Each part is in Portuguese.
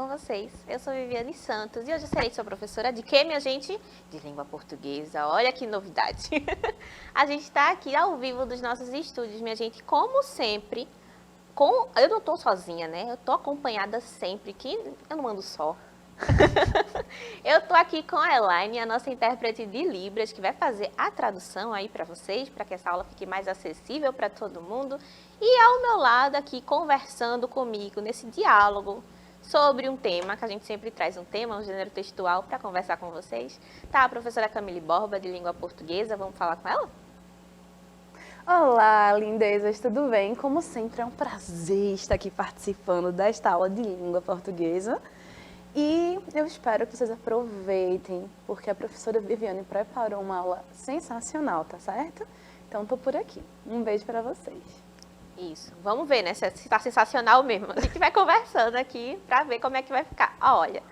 vocês. Eu sou Viviane Santos e hoje eu serei sua professora de quê, minha gente? De língua portuguesa. Olha que novidade. A gente está aqui ao vivo dos nossos estúdios, minha gente, como sempre. Eu não estou sozinha, né? Eu estou acompanhada sempre, que eu não ando só. Eu estou aqui com a Elaine, a nossa intérprete de Libras, que vai fazer a tradução aí para vocês, para que essa aula fique mais acessível para todo mundo. E ao meu lado aqui, conversando comigo nesse diálogo sobre um tema, que a gente sempre traz um tema, um gênero textual, para conversar com vocês, tá a professora Camille Borba, de língua portuguesa. Vamos falar com ela? Olá, lindezas, tudo bem? Como sempre, é um prazer estar aqui participando desta aula de língua portuguesa. E eu espero que vocês aproveitem, porque a professora Viviane preparou uma aula sensacional, tá certo? Então, tô por aqui. Um beijo para vocês. Isso. Vamos ver, né, se está sensacional mesmo. A gente vai conversando aqui para ver como é que vai ficar. Olha,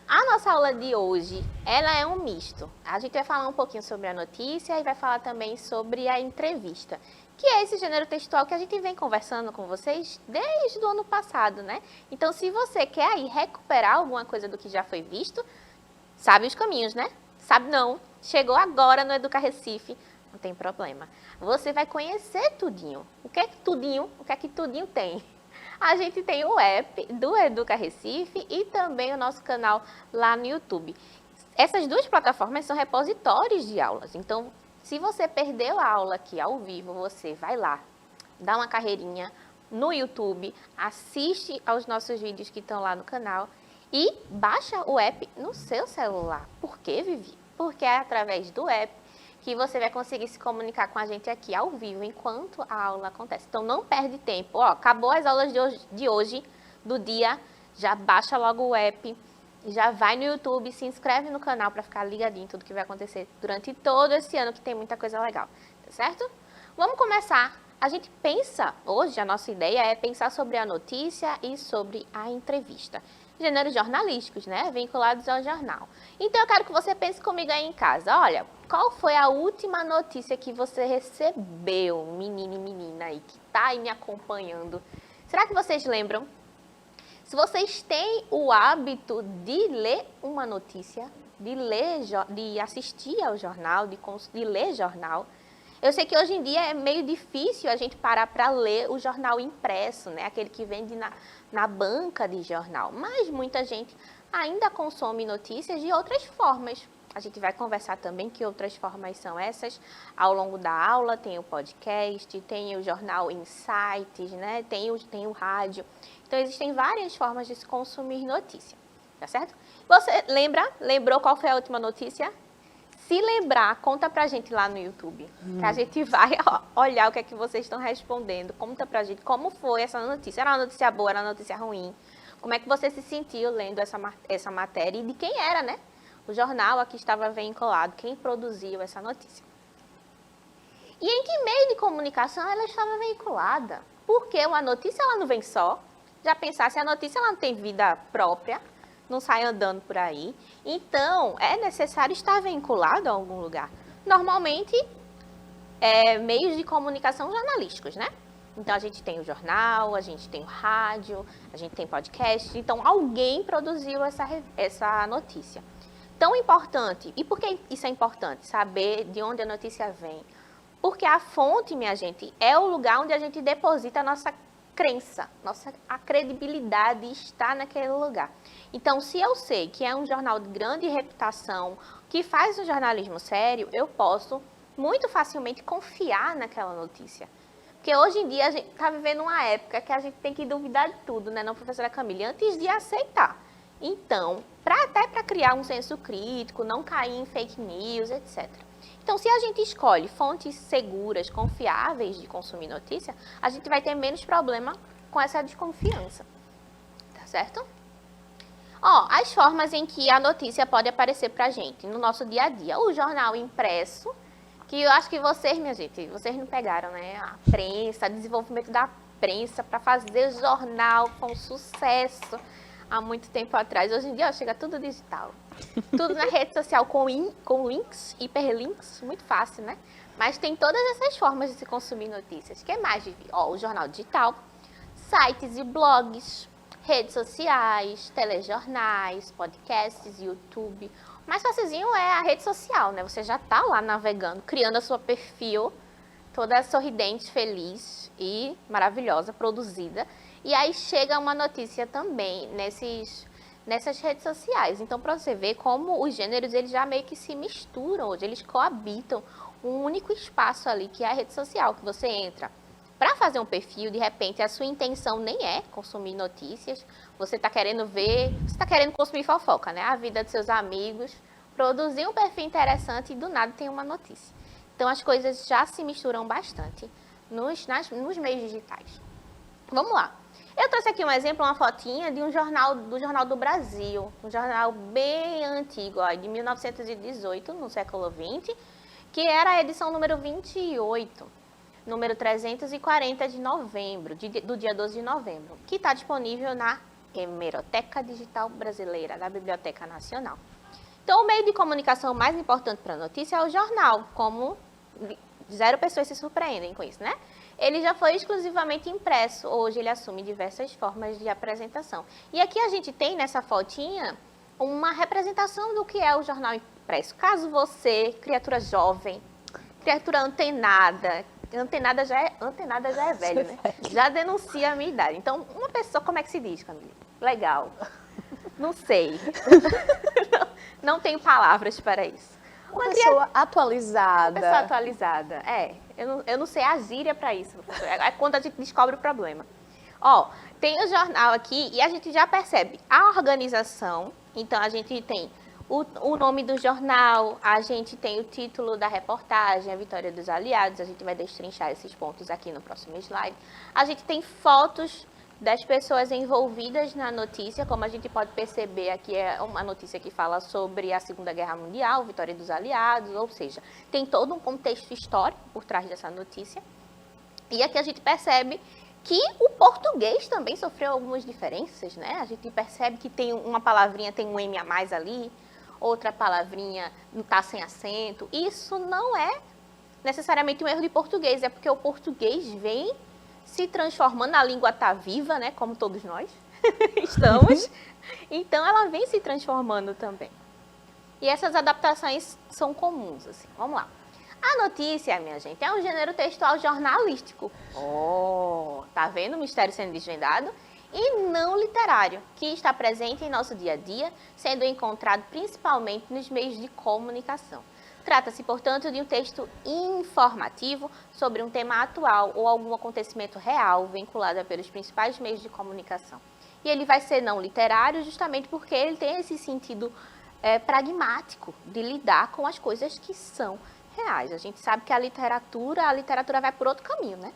a nossa aula de hoje, ela é um misto. A gente vai falar um pouquinho sobre a notícia e vai falar também sobre a entrevista, que é esse gênero textual que a gente vem conversando com vocês desde o ano passado, né? Então, se você quer aí recuperar alguma coisa do que já foi visto, sabe os caminhos, né? Sabe não, chegou agora no Educa Recife, não tem problema. Você vai conhecer tudinho. O que é que tudinho tem? A gente tem o app do Educa Recife e também o nosso canal lá no YouTube. Essas duas plataformas são repositórios de aulas, então se você perdeu a aula aqui ao vivo, você vai lá, dá uma carreirinha no YouTube, assiste aos nossos vídeos que estão lá no canal e baixa o app no seu celular. Por quê, Vivi? Porque é através do app que você vai conseguir se comunicar com a gente aqui ao vivo enquanto a aula acontece. Então não perde tempo. Ó, acabou as aulas de hoje, do dia, já baixa logo o app. Já vai no YouTube, se inscreve no canal para ficar ligadinho em tudo que vai acontecer durante todo esse ano, que tem muita coisa legal, tá certo? Vamos começar. A gente pensa, hoje a nossa ideia é pensar sobre a notícia e sobre a entrevista. Gêneros jornalísticos, né? Vinculados ao jornal. Então eu quero que você pense comigo aí em casa. Olha, qual foi a última notícia que você recebeu, menino e menina aí, que tá aí me acompanhando? Será que vocês lembram? Se vocês têm o hábito de ler uma notícia, de assistir ao jornal, de ler jornal, eu sei que hoje em dia é meio difícil a gente parar para ler o jornal impresso, né? Aquele que vende na banca de jornal. Mas muita gente ainda consome notícias de outras formas. A gente vai conversar também que outras formas são essas. Ao longo da aula tem o podcast, tem o jornal Insights, né? Tem o rádio. Então, existem várias formas de se consumir notícia, tá certo? Você lembrou qual foi a última notícia? Se lembrar, conta pra gente lá no YouTube, que a gente vai olhar o que é que vocês estão respondendo. Conta pra gente como foi essa notícia. Era uma notícia boa, era uma notícia ruim? Como é que você se sentiu lendo essa matéria e de quem era, né? O jornal a que estava vinculado, quem produziu essa notícia. E em que meio de comunicação ela estava vinculada? Porque uma notícia ela não vem só. Já pensasse, a notícia ela não tem vida própria, não sai andando por aí. Então, é necessário estar vinculado a algum lugar. Normalmente, meios de comunicação jornalísticos, né? Então, a gente tem o jornal, a gente tem o rádio, a gente tem podcast. Então, alguém produziu essa notícia. Tão importante. E por que isso é importante? Saber de onde a notícia vem. Porque a fonte, minha gente, é o lugar onde a gente deposita a nossa crença, a credibilidade está naquele lugar. Então, se eu sei que é um jornal de grande reputação, que faz um jornalismo sério, eu posso muito facilmente confiar naquela notícia. Porque hoje em dia a gente está vivendo uma época que a gente tem que duvidar de tudo, né, não, professora Camille? Antes de aceitar. Então, até para criar um senso crítico, não cair em fake news, etc. Então, se a gente escolhe fontes seguras, confiáveis de consumir notícia, a gente vai ter menos problema com essa desconfiança, tá certo? Ó, as formas em que a notícia pode aparecer pra gente no nosso dia a dia. O jornal impresso, que eu acho que vocês, minha gente, vocês não pegaram, né? A prensa, o desenvolvimento da prensa para fazer jornal com sucesso há muito tempo atrás. Hoje em dia, ó, chega tudo digital. Tudo na rede social com links, hiperlinks, muito fácil, né? Mas tem todas essas formas de se consumir notícias. O que mais, Vivi? Ó, o jornal digital, sites e blogs, redes sociais, telejornais, podcasts, YouTube. O mais facilzinho é a rede social, né? Você já está lá navegando, criando a sua perfil, toda sorridente, feliz e maravilhosa, produzida. E aí chega uma notícia também nessas redes sociais. Então, para você ver como os gêneros, eles já meio que se misturam hoje, eles coabitam um único espaço ali, que é a rede social, que você entra para fazer um perfil, de repente a sua intenção nem é consumir notícias, você está querendo ver, você está querendo consumir fofoca, né? A vida de seus amigos, produzir um perfil interessante e do nada tem uma notícia. Então as coisas já se misturam bastante nos meios digitais. Vamos lá. Eu trouxe aqui um exemplo, uma fotinha de do Jornal do Brasil, um jornal bem antigo, ó, de 1918, no século XX, que era a edição número 28. Número 340 de novembro, do dia 12 de novembro, que está disponível na Hemeroteca Digital Brasileira, da Biblioteca Nacional. Então, o meio de comunicação mais importante para a notícia é o jornal, como zero pessoas se surpreendem com isso, né? Ele já foi exclusivamente impresso, hoje ele assume diversas formas de apresentação. E aqui a gente tem nessa fotinha uma representação do que é o jornal impresso. Caso você, criatura jovem, criatura antenada já é velho, né? Já denuncia a minha idade. Então, uma pessoa, como é que se diz, Camila? Legal. Não sei. Não tenho palavras para isso. Uma pessoa atualizada. Uma pessoa atualizada, eu não sei a gíria para isso. É quando a gente descobre o problema. Ó, tem o jornal aqui e a gente já percebe a organização. Então, a gente tem o nome do jornal, a gente tem o título da reportagem, a vitória dos aliados, a gente vai destrinchar esses pontos aqui no próximo slide. A gente tem fotos das pessoas envolvidas na notícia, como a gente pode perceber aqui, é uma notícia que fala sobre a Segunda Guerra Mundial, vitória dos aliados, ou seja, tem todo um contexto histórico por trás dessa notícia. E aqui a gente percebe que o português também sofreu algumas diferenças, né? A gente percebe que tem uma palavrinha, tem um M a mais ali, outra palavrinha não está sem acento. Isso não é necessariamente um erro de português, é porque o português vem se transformando, a língua está viva, né, como todos nós estamos, então ela vem se transformando também. E essas adaptações são comuns, assim. Vamos lá. A notícia, minha gente, é um gênero textual jornalístico. Tá vendo o mistério sendo desvendado? E não literário, que está presente em nosso dia a dia, sendo encontrado principalmente nos meios de comunicação. Trata-se, portanto, de um texto informativo sobre um tema atual ou algum acontecimento real vinculado pelos principais meios de comunicação. E ele vai ser não literário justamente porque ele tem esse sentido pragmático de lidar com as coisas que são reais. A gente sabe que a literatura vai por outro caminho, né?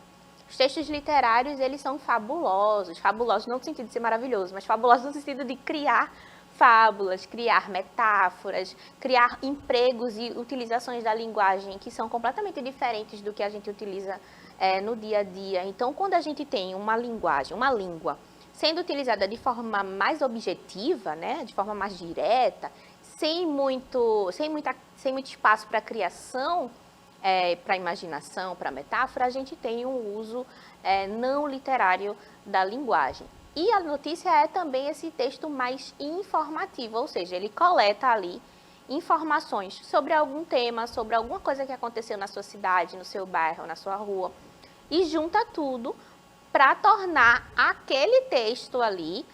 Os textos literários, eles são fabulosos não no sentido de ser maravilhoso, mas fabulosos no sentido de criar fábulas, criar metáforas, criar empregos e utilizações da linguagem que são completamente diferentes do que a gente utiliza no dia a dia. Então, quando a gente tem uma linguagem, uma língua, sendo utilizada de forma mais objetiva, né, de forma mais direta, sem muito espaço para criação, para imaginação, para metáfora, a gente tem um uso não literário da linguagem. E a notícia é também esse texto mais informativo, ou seja, ele coleta ali informações sobre algum tema, sobre alguma coisa que aconteceu na sua cidade, no seu bairro, na sua rua, e junta tudo para tornar aquele texto ali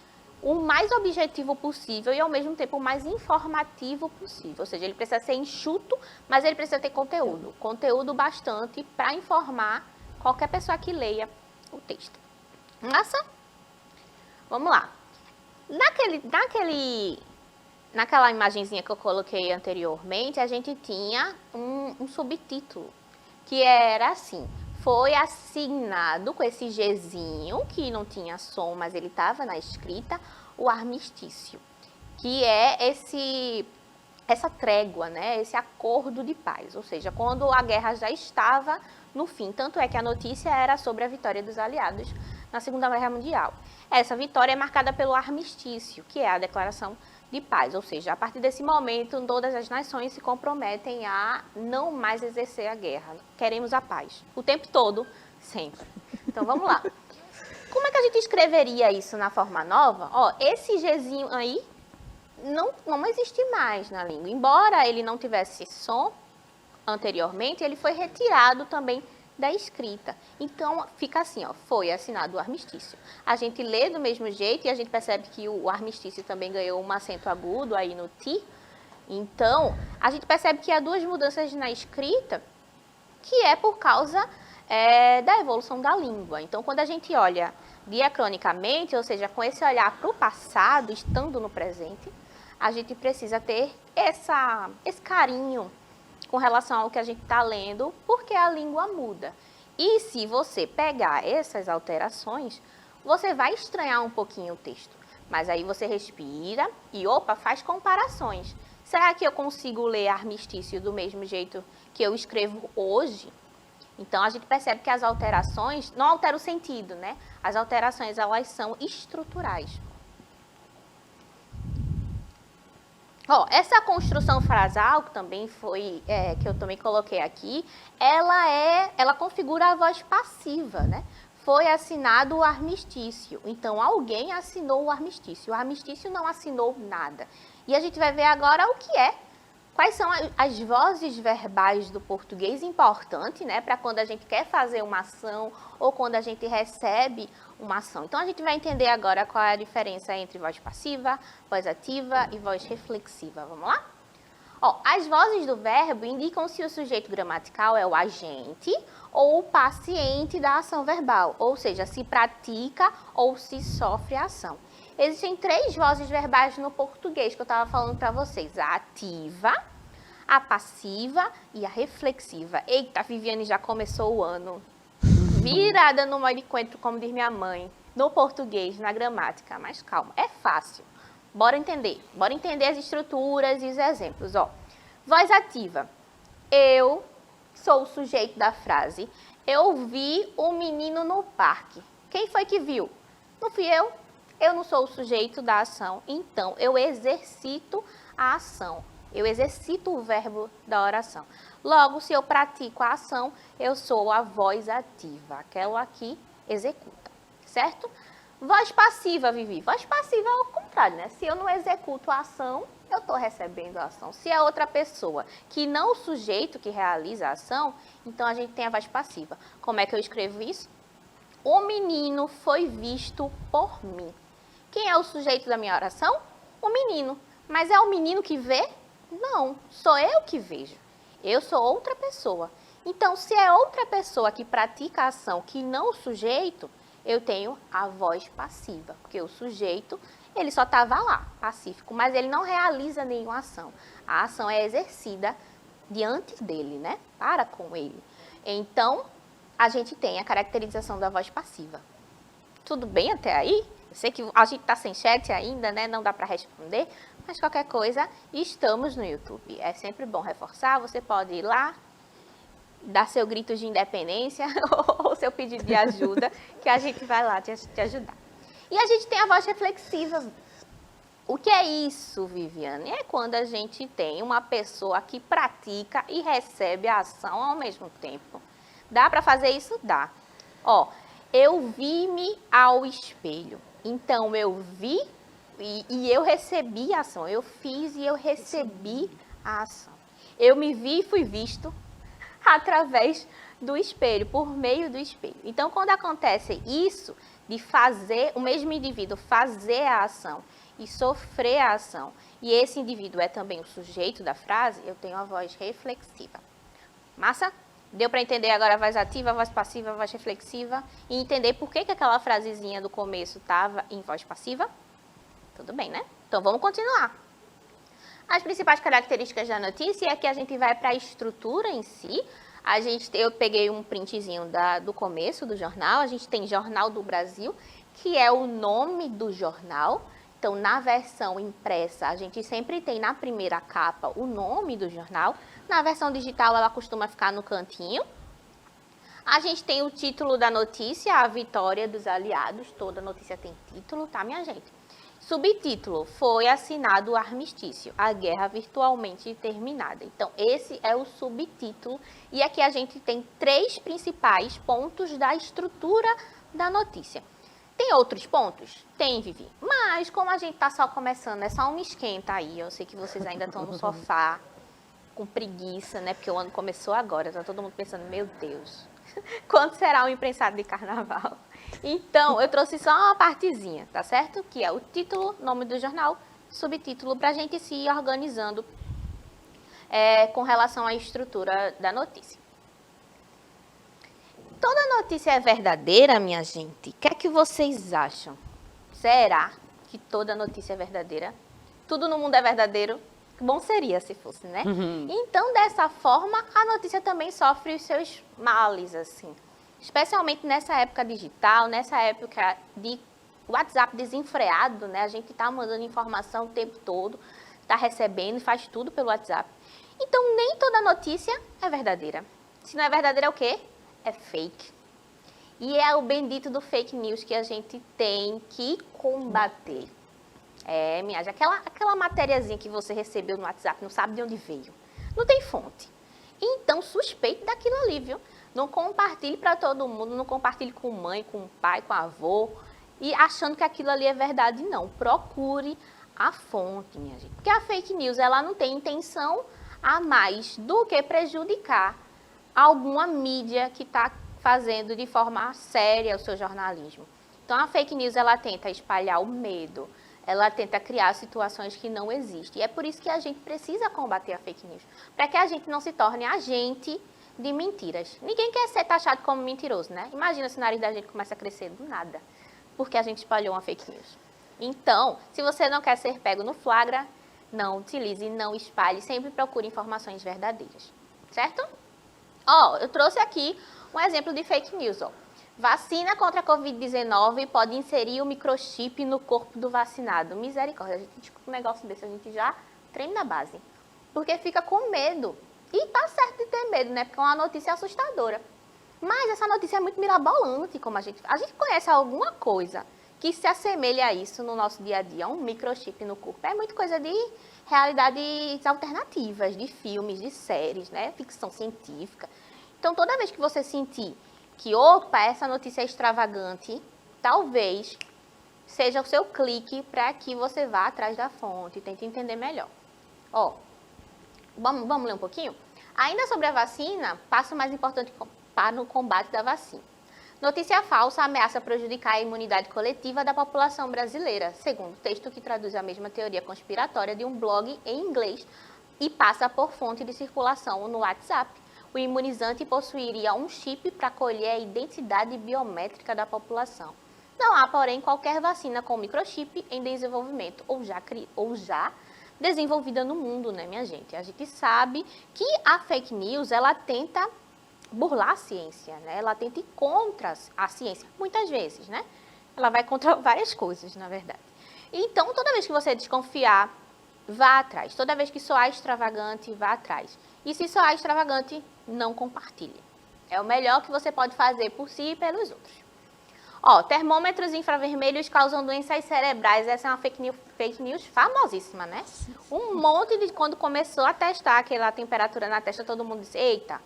o mais objetivo possível e, ao mesmo tempo, o mais informativo possível. Ou seja, ele precisa ser enxuto, mas ele precisa ter conteúdo. Conteúdo bastante para informar qualquer pessoa que leia o texto. Massa? Vamos lá. Naquela imagenzinha que eu coloquei anteriormente, a gente tinha um subtítulo, que era assim: foi assignado com esse Gzinho, que não tinha som, mas ele estava na escrita, o armistício, que é essa trégua, né? Esse acordo de paz, ou seja, quando a guerra já estava no fim. Tanto é que a notícia era sobre a vitória dos aliados na Segunda Guerra Mundial. Essa vitória é marcada pelo armistício, que é a declaração de paz, ou seja, a partir desse momento, todas as nações se comprometem a não mais exercer a guerra. Queremos a paz, o tempo todo, sempre. Então, vamos lá. Como é que a gente escreveria isso na forma nova? Ó, esse Gzinho aí não existe mais na língua. Embora ele não tivesse som anteriormente, ele foi retirado também da escrita. Então, fica assim, ó, foi assinado o armistício. A gente lê do mesmo jeito e a gente percebe que o armistício também ganhou um acento agudo aí no ti. Então, a gente percebe que há duas mudanças na escrita, que é por causa da evolução da língua. Então, quando a gente olha diacronicamente, ou seja, com esse olhar para o passado, estando no presente, a gente precisa ter esse carinho com relação ao que a gente está lendo, porque a língua muda. E se você pegar essas alterações, você vai estranhar um pouquinho o texto. Mas aí você respira e, faz comparações. Será que eu consigo ler armistício do mesmo jeito que eu escrevo hoje? Então, a gente percebe que as alterações não alteram o sentido, né? As alterações, elas são estruturais. Ó, essa construção frasal, que também foi, que eu também coloquei aqui, ela configura a voz passiva, né? Foi assinado o armistício. Então, alguém assinou o armistício. O armistício não assinou nada. E a gente vai ver agora o que é. Quais são as vozes verbais do português importantes, né? Para quando a gente quer fazer uma ação ou quando a gente recebe uma ação. Então, a gente vai entender agora qual é a diferença entre voz passiva, voz ativa e voz reflexiva. Vamos lá? Ó, as vozes do verbo indicam se o sujeito gramatical é o agente ou o paciente da ação verbal, ou seja, se pratica ou se sofre a ação. Existem três vozes verbais no português que eu estava falando para vocês. A ativa, a passiva e a reflexiva. Eita, a Viviane já começou o ano virada no modo de coentro, como diz minha mãe, no português, na gramática. Mas calma, é fácil. Bora entender as estruturas e os exemplos. Ó, voz ativa. Eu sou o sujeito da frase. Eu vi o menino no parque. Quem foi que viu? Não fui eu. Eu não sou o sujeito da ação, então eu exercito a ação. Eu exercito o verbo da oração. Logo, se eu pratico a ação, eu sou a voz ativa, aquela que executa, certo? Voz passiva, Vivi. Voz passiva é o contrário, né? Se eu não executo a ação, eu estou recebendo a ação. Se é outra pessoa que não o sujeito que realiza a ação, então a gente tem a voz passiva. Como é que eu escrevo isso? O menino foi visto por mim. Quem é o sujeito da minha oração? O menino. Mas é o menino que vê? Não, sou eu que vejo. Eu sou outra pessoa. Então, se é outra pessoa que pratica a ação que não o sujeito, eu tenho a voz passiva. Porque o sujeito, ele só estava lá, pacífico, mas ele não realiza nenhuma ação. A ação é exercida diante dele, né? Para com ele. Então, a gente tem a caracterização da voz passiva. Tudo bem até aí? Eu sei que a gente está sem chat ainda, né? Não dá para responder, mas qualquer coisa, estamos no YouTube. É sempre bom reforçar, você pode ir lá, dar seu grito de independência ou seu pedido de ajuda, que a gente vai lá te ajudar. E a gente tem a voz reflexiva. O que é isso, Viviane? É quando a gente tem uma pessoa que pratica e recebe a ação ao mesmo tempo. Dá para fazer isso? Dá. Ó, eu vi-me ao espelho. Então, eu vi e eu recebi a ação. Eu fiz e eu recebi a ação. Eu me vi e fui visto através do espelho, por meio do espelho. Então, quando acontece isso, de fazer, o mesmo indivíduo fazer a ação e sofrer a ação, e esse indivíduo é também o sujeito da frase, eu tenho a voz reflexiva. Massa? Deu para entender agora a voz ativa, a voz passiva, a voz reflexiva e entender por que aquela frasezinha do começo estava em voz passiva? Tudo bem, né? Então, vamos continuar. As principais características da notícia é que a gente vai para a estrutura em si. Eu peguei um printzinho do começo do jornal. A gente tem Jornal do Brasil, que é o nome do jornal. Então, na versão impressa, a gente sempre tem na primeira capa o nome do jornal. Na versão digital, ela costuma ficar no cantinho. A gente tem o título da notícia, a vitória dos aliados. Toda notícia tem título, tá, minha gente? Subtítulo, foi assinado o armistício, a guerra virtualmente terminada. Então, esse é o subtítulo. E aqui a gente tem três principais pontos da estrutura da notícia. Tem outros pontos? Tem, Vivi. Mas como a gente tá só começando, é só um esquenta aí. Eu sei que vocês ainda estão no sofá, com preguiça, né? Porque o ano começou agora. Tá todo mundo pensando, meu Deus, quando será o imprensado de carnaval? Então, eu trouxe só uma partezinha, tá certo? Que é o título, nome do jornal, subtítulo, pra gente se ir organizando com relação à estrutura da notícia. Toda notícia é verdadeira, minha gente? O que é que vocês acham? Será que toda notícia é verdadeira? Tudo no mundo é verdadeiro? Bom seria se fosse, né? Então, dessa forma, a notícia também sofre os seus males, assim. Especialmente nessa época digital, nessa época de WhatsApp desenfreado, né? A gente tá mandando informação o tempo todo, tá recebendo, faz tudo pelo WhatsApp. Então, nem toda notícia é verdadeira. Se não é verdadeira, é o quê? É fake. E é o bendito do fake news que a gente tem que combater. Minha gente, aquela matériazinha que você recebeu no WhatsApp, não sabe de onde veio. Não tem fonte. Então, suspeite daquilo ali, viu? Não compartilhe para todo mundo, não compartilhe com mãe, com pai, com avô, e achando que aquilo ali é verdade, não. Procure a fonte, minha gente. Porque a fake news, ela não tem intenção a mais do que prejudicar alguma mídia que está fazendo de forma séria o seu jornalismo. Então, a fake news, ela tenta espalhar o medo, ela tenta criar situações que não existem. E é por isso que a gente precisa combater a fake news, para que a gente não se torne agente de mentiras. Ninguém quer ser taxado como mentiroso, né? Imagina se o nariz da gente começa a crescer do nada, porque a gente espalhou uma fake news. Então, se você não quer ser pego no flagra, não utilize, não espalhe, sempre procure informações verdadeiras, certo? Eu trouxe aqui um exemplo de fake news, Vacina contra a Covid-19 pode inserir o microchip no corpo do vacinado. Misericórdia, a gente escuta um negócio desse, a gente já treme na base. Porque fica com medo. E tá certo de ter medo, né? Porque é uma notícia assustadora. Mas essa notícia é muito mirabolante, como a gente conhece alguma coisa que se assemelha a isso no nosso dia a dia, um microchip no corpo. É muito coisa de realidades alternativas, de filmes, de séries, né? Ficção científica. Então, toda vez que você sentir que, opa, essa notícia é extravagante, talvez seja o seu clique para que você vá atrás da fonte e tente entender melhor. Vamos ler um pouquinho? Ainda sobre a vacina, passo mais importante para o combate da vacina. Notícia falsa ameaça prejudicar a imunidade coletiva da população brasileira, segundo texto que traduz a mesma teoria conspiratória de um blog em inglês e passa por fonte de circulação no WhatsApp. O imunizante possuiria um chip para colher a identidade biométrica da população. Não há, porém, qualquer vacina com microchip em desenvolvimento ou já desenvolvida no mundo, né, minha gente? A gente sabe que a fake news, ela tenta burlar a ciência, né? Ela tenta ir contra a ciência, muitas vezes, né? Ela vai contra várias coisas, na verdade. Então, toda vez que você desconfiar, vá atrás. Toda vez que soar extravagante, vá atrás. E se soar extravagante, não compartilhe. É o melhor que você pode fazer por si e pelos outros. Termômetros infravermelhos causam doenças cerebrais. Essa é uma fake news famosíssima, né? Um monte de... Quando começou a testar aquela temperatura na testa, todo mundo disse, eita,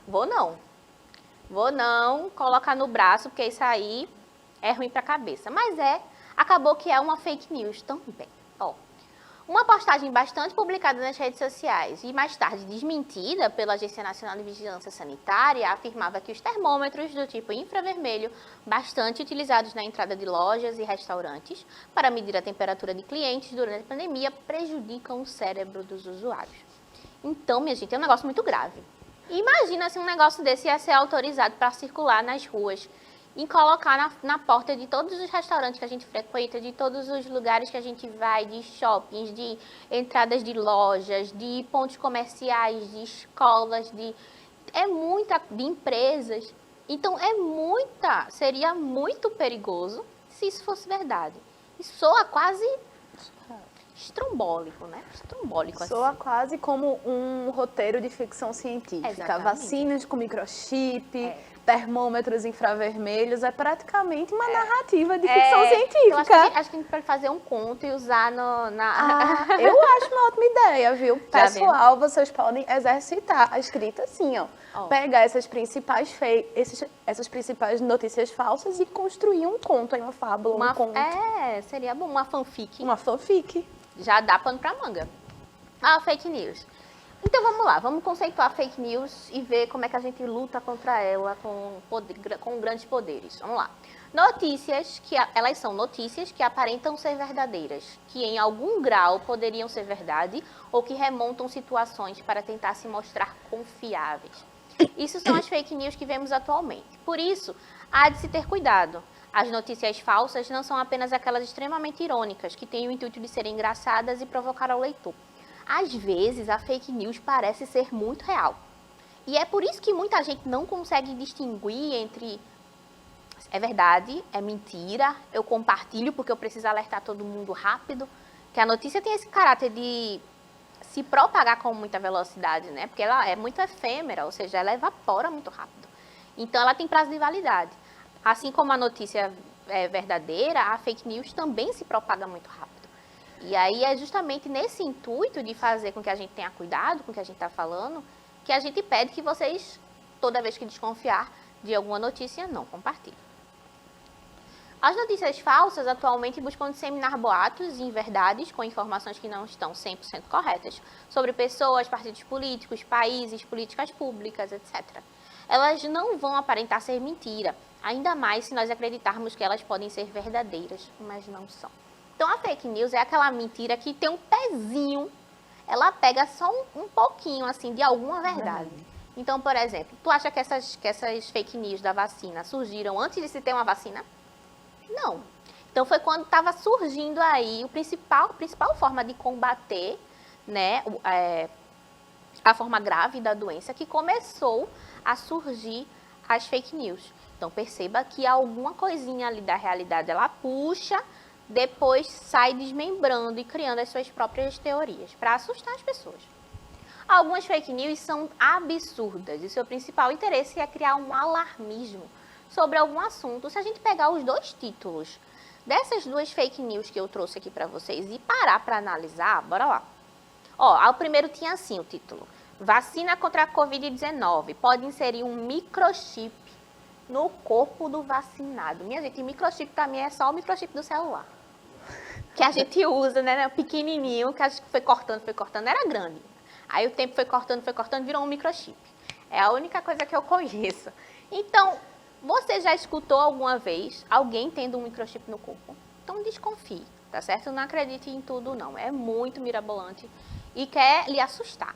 vou não colocar no braço, porque isso aí é ruim para a cabeça. Mas acabou que é uma fake news também. Uma postagem bastante publicada nas redes sociais e mais tarde desmentida pela Agência Nacional de Vigilância Sanitária afirmava que os termômetros do tipo infravermelho, bastante utilizados na entrada de lojas e restaurantes para medir a temperatura de clientes durante a pandemia, prejudicam o cérebro dos usuários. Então, minha gente, é um negócio muito grave. Imagina se um negócio desse ia ser autorizado para circular nas ruas e colocar na porta de todos os restaurantes que a gente frequenta, de todos os lugares que a gente vai, de shoppings, de entradas de lojas, de pontos comerciais, de escolas, de empresas. Então, seria muito perigoso se isso fosse verdade. E soa quase estrombólico, né? Estrombólico, soa assim. Quase como um roteiro de ficção científica. Exatamente. Vacinas com microchip, termômetros infravermelhos, é praticamente uma narrativa de ficção científica. Eu acho que a gente pode fazer um conto e usar eu acho uma ótima ideia, viu? Pessoal, vocês podem exercitar a escrita assim, ó. Pegar essas principais notícias falsas e construir um conto, aí uma fábula, um conto. Seria bom, uma fanfic. Uma fanfic. Já dá pano pra manga. Fake news. Então vamos lá, vamos conceituar fake news e ver como é que a gente luta contra ela com grandes poderes. Vamos lá. Notícias, elas são notícias que aparentam ser verdadeiras, que em algum grau poderiam ser verdade ou que remontam situações para tentar se mostrar confiáveis. Isso são as fake news que vemos atualmente. Por isso, há de se ter cuidado. As notícias falsas não são apenas aquelas extremamente irônicas, que têm o intuito de serem engraçadas e provocar ao leitor. Às vezes, a fake news parece ser muito real. E é por isso que muita gente não consegue distinguir entre é verdade, é mentira, eu compartilho porque eu preciso alertar todo mundo rápido. Que a notícia tem esse caráter de se propagar com muita velocidade, né? Porque ela é muito efêmera, ou seja, ela evapora muito rápido. Então, ela tem prazo de validade. Assim como a notícia é verdadeira, a fake news também se propaga muito rápido. E aí é justamente nesse intuito de fazer com que a gente tenha cuidado com o que a gente está falando, que a gente pede que vocês, toda vez que desconfiar de alguma notícia, não compartilhem. As notícias falsas atualmente buscam disseminar boatos e inverdades com informações que não estão 100% corretas sobre pessoas, partidos políticos, países, políticas públicas, etc. Elas não vão aparentar ser mentira, ainda mais se nós acreditarmos que elas podem ser verdadeiras, mas não são. Então, a fake news é aquela mentira que tem um pezinho, ela pega só um pouquinho, assim, de alguma verdade. Então, por exemplo, tu acha que essas fake news da vacina surgiram antes de se ter uma vacina? Não. Então, foi quando estava surgindo aí a principal forma de combater, né, a forma grave da doença, que começou a surgir as fake news. Então, perceba que alguma coisinha ali da realidade, ela puxa, depois sai desmembrando e criando as suas próprias teorias para assustar as pessoas. Algumas fake news são absurdas e seu principal interesse é criar um alarmismo sobre algum assunto. Se a gente pegar os dois títulos dessas duas fake news que eu trouxe aqui para vocês e parar para analisar, bora lá. O primeiro tinha assim o título: vacina contra a Covid-19 pode inserir um microchip no corpo do vacinado. Minha gente, microchip para mim é só o microchip do celular. Que a gente usa, né, pequenininho, que a gente foi cortando, era grande. Aí o tempo foi cortando, virou um microchip. É a única coisa que eu conheço. Então, você já escutou alguma vez alguém tendo um microchip no corpo? Então, desconfie, tá certo? Não acredite em tudo, não. É muito mirabolante e quer lhe assustar.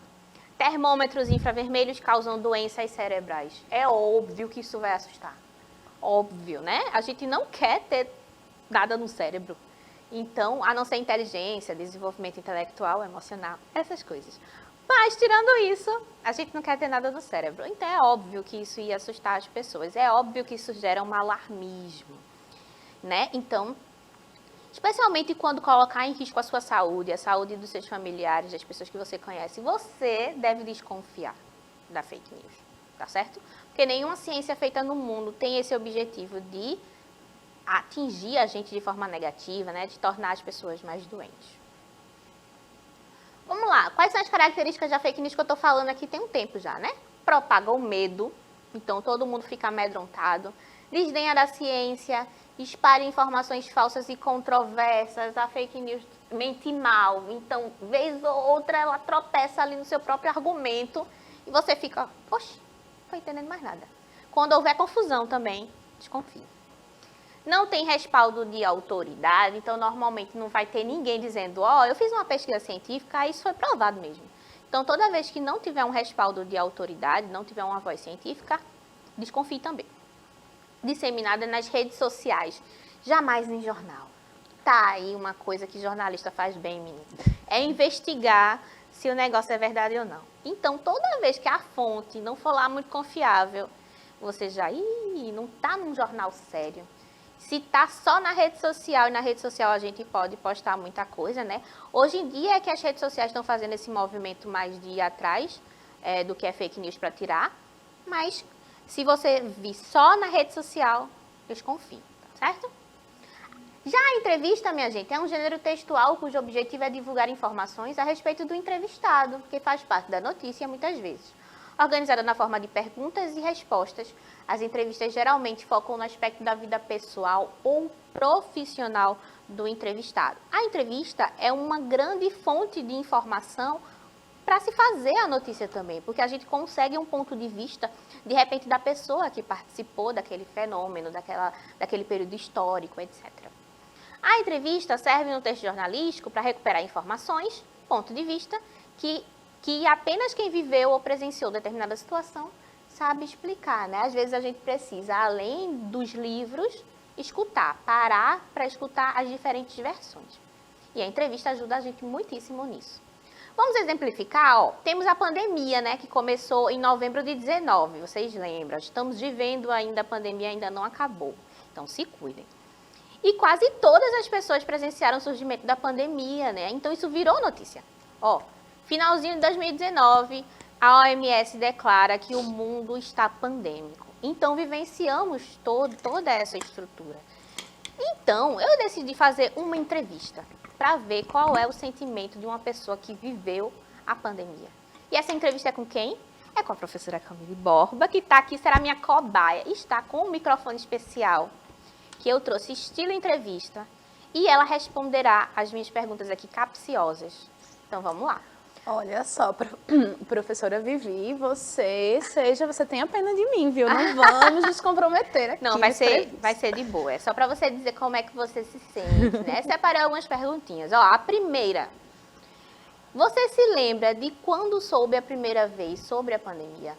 Termômetros infravermelhos causam doenças cerebrais. É óbvio que isso vai assustar. Óbvio, né? A gente não quer ter nada no cérebro. Então, a não ser inteligência, desenvolvimento intelectual, emocional, essas coisas. Mas, tirando isso, a gente não quer ter nada no cérebro. Então, é óbvio que isso ia assustar as pessoas. É óbvio que isso gera um alarmismo, né? Então, especialmente quando colocar em risco a sua saúde, a saúde dos seus familiares, das pessoas que você conhece, você deve desconfiar da fake news, tá certo? Porque nenhuma ciência feita no mundo tem esse objetivo de atingir a gente de forma negativa, né? De tornar as pessoas mais doentes. Vamos lá, quais são as características da fake news que eu estou falando aqui tem um tempo já, né? Propaga o medo, então todo mundo fica amedrontado, desdenha da ciência, espalha informações falsas e controversas, a fake news mente mal, então, vez ou outra, ela tropeça ali no seu próprio argumento e você fica, poxa, não estou entendendo mais nada. Quando houver confusão também, desconfie. Não tem respaldo de autoridade, então normalmente não vai ter ninguém dizendo, eu fiz uma pesquisa científica, isso foi provado mesmo. Então, toda vez que não tiver um respaldo de autoridade, não tiver uma voz científica, desconfie também. Disseminada nas redes sociais, jamais em jornal. Tá aí uma coisa que jornalista faz bem, menino. É investigar se o negócio é verdade ou não. Então, toda vez que a fonte não for lá muito confiável, você já, não tá num jornal sério. Se tá só na rede social, e na rede social a gente pode postar muita coisa, né? Hoje em dia é que as redes sociais estão fazendo esse movimento mais de ir atrás do que é fake news para tirar, mas Se você vir só na rede social, desconfie, tá certo? Já a entrevista, minha gente, é um gênero textual cujo objetivo é divulgar informações a respeito do entrevistado, que faz parte da notícia muitas vezes. Organizada na forma de perguntas e respostas, as entrevistas geralmente focam no aspecto da vida pessoal ou profissional do entrevistado. A entrevista é uma grande fonte de informação para se fazer a notícia também, porque a gente consegue um ponto de vista, de repente, da pessoa que participou daquele fenômeno, daquele período histórico, etc. A entrevista serve no texto jornalístico para recuperar informações, ponto de vista, que apenas quem viveu ou presenciou determinada situação sabe explicar, né? Às vezes a gente precisa, além dos livros, parar para escutar as diferentes versões. E a entrevista ajuda a gente muitíssimo nisso. Vamos exemplificar, ó. Temos a pandemia, né, que começou em novembro de 19, vocês lembram? Estamos vivendo ainda, a pandemia ainda não acabou, então se cuidem. E quase todas as pessoas presenciaram o surgimento da pandemia, né? Então isso virou notícia. Ó, finalzinho de 2019, a OMS declara que o mundo está pandêmico. Então vivenciamos toda essa estrutura. Então eu decidi fazer uma entrevista para ver qual é o sentimento de uma pessoa que viveu a pandemia. E essa entrevista é com quem? É com a professora Camille Borba, que está aqui, será minha cobaia. Está com um microfone especial que eu trouxe estilo entrevista, e ela responderá as minhas perguntas aqui capciosas. Então, vamos lá. Olha só, professora Vivi, você tenha pena de mim, viu? Não vamos nos comprometer aqui. Não, vai ser de boa. É só para você dizer como é que você se sente, né? Separei algumas perguntinhas. Ó, a primeira. Você se lembra de quando soube a primeira vez sobre a pandemia?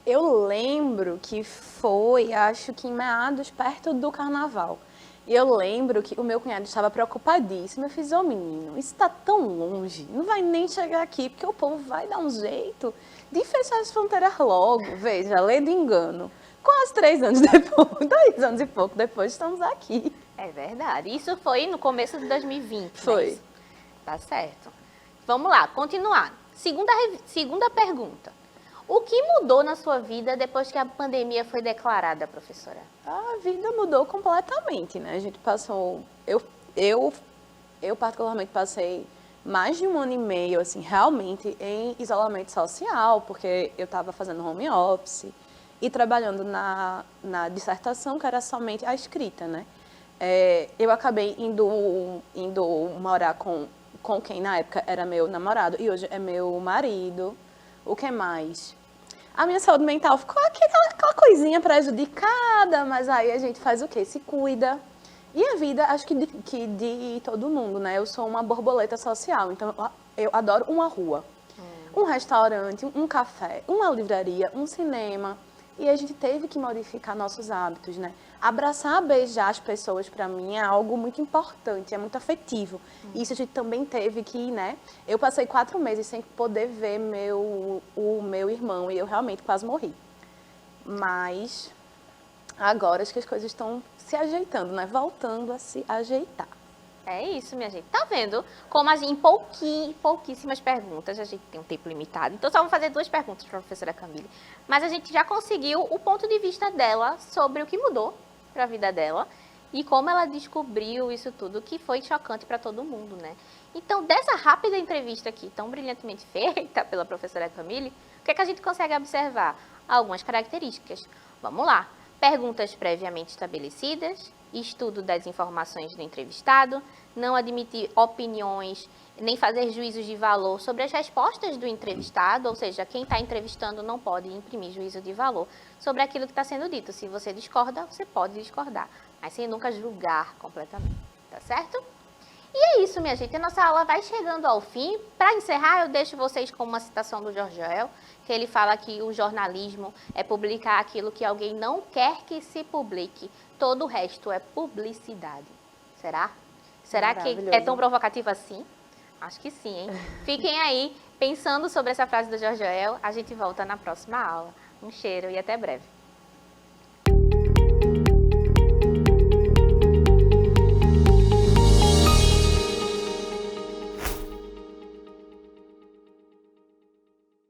Eu lembro que foi, acho que em meados, perto do carnaval. E eu lembro que o meu cunhado estava preocupadíssimo. Eu fiz, ô menino, isso está tão longe, não vai nem chegar aqui, porque o povo vai dar um jeito de fechar as fronteiras logo. Veja, lei do engano. Quase 3 anos depois, 2 anos e pouco depois, estamos aqui. É verdade. Isso foi no começo de 2020. Foi. Né? Tá certo. Vamos lá, continuar. Segunda pergunta. O que mudou na sua vida depois que a pandemia foi declarada, professora? A vida mudou completamente, né? A gente passou... Eu particularmente passei mais de 1 ano e meio, assim, realmente em isolamento social, porque eu estava fazendo home office e trabalhando na dissertação, que era somente a escrita, né? Eu acabei indo morar com quem na época era meu namorado e hoje é meu marido. O que mais? A minha saúde mental ficou aquela coisinha prejudicada, mas aí a gente faz o quê? Se cuida. E a vida, acho que de todo mundo, né? Eu sou uma borboleta social, então eu adoro uma rua, um restaurante, um café, uma livraria, um cinema. E a gente teve que modificar nossos hábitos, né? Abraçar, beijar as pessoas, para mim, é algo muito importante, é muito afetivo. Isso a gente também teve que, né? Eu passei 4 meses sem poder ver o meu irmão e eu realmente quase morri. Mas agora acho que as coisas estão se ajeitando, né? Voltando a se ajeitar. É isso, minha gente. Tá vendo como em pouquíssimas perguntas, a gente tem um tempo limitado. Então, só vamos fazer 2 perguntas para a professora Camille. Mas a gente já conseguiu o ponto de vista dela sobre o que mudou para a vida dela e como ela descobriu isso tudo, que foi chocante para todo mundo, né? Então, dessa rápida entrevista aqui, tão brilhantemente feita pela professora Camille, o que é que a gente consegue observar? Algumas características. Vamos lá. Perguntas previamente estabelecidas, estudo das informações do entrevistado, não admitir opiniões, nem fazer juízos de valor sobre as respostas do entrevistado, ou seja, quem está entrevistando não pode imprimir juízo de valor sobre aquilo que está sendo dito. Se você discorda, você pode discordar, mas sem nunca julgar completamente, tá certo? E é isso, minha gente, a nossa aula vai chegando ao fim. Para encerrar, eu deixo vocês com uma citação do George Orwell, que ele fala que o jornalismo é publicar aquilo que alguém não quer que se publique. Todo o resto é publicidade. Será? Será que é tão provocativo assim? Acho que sim, hein? Fiquem aí pensando sobre essa frase do George Orwell. A gente volta na próxima aula. Um cheiro e até breve.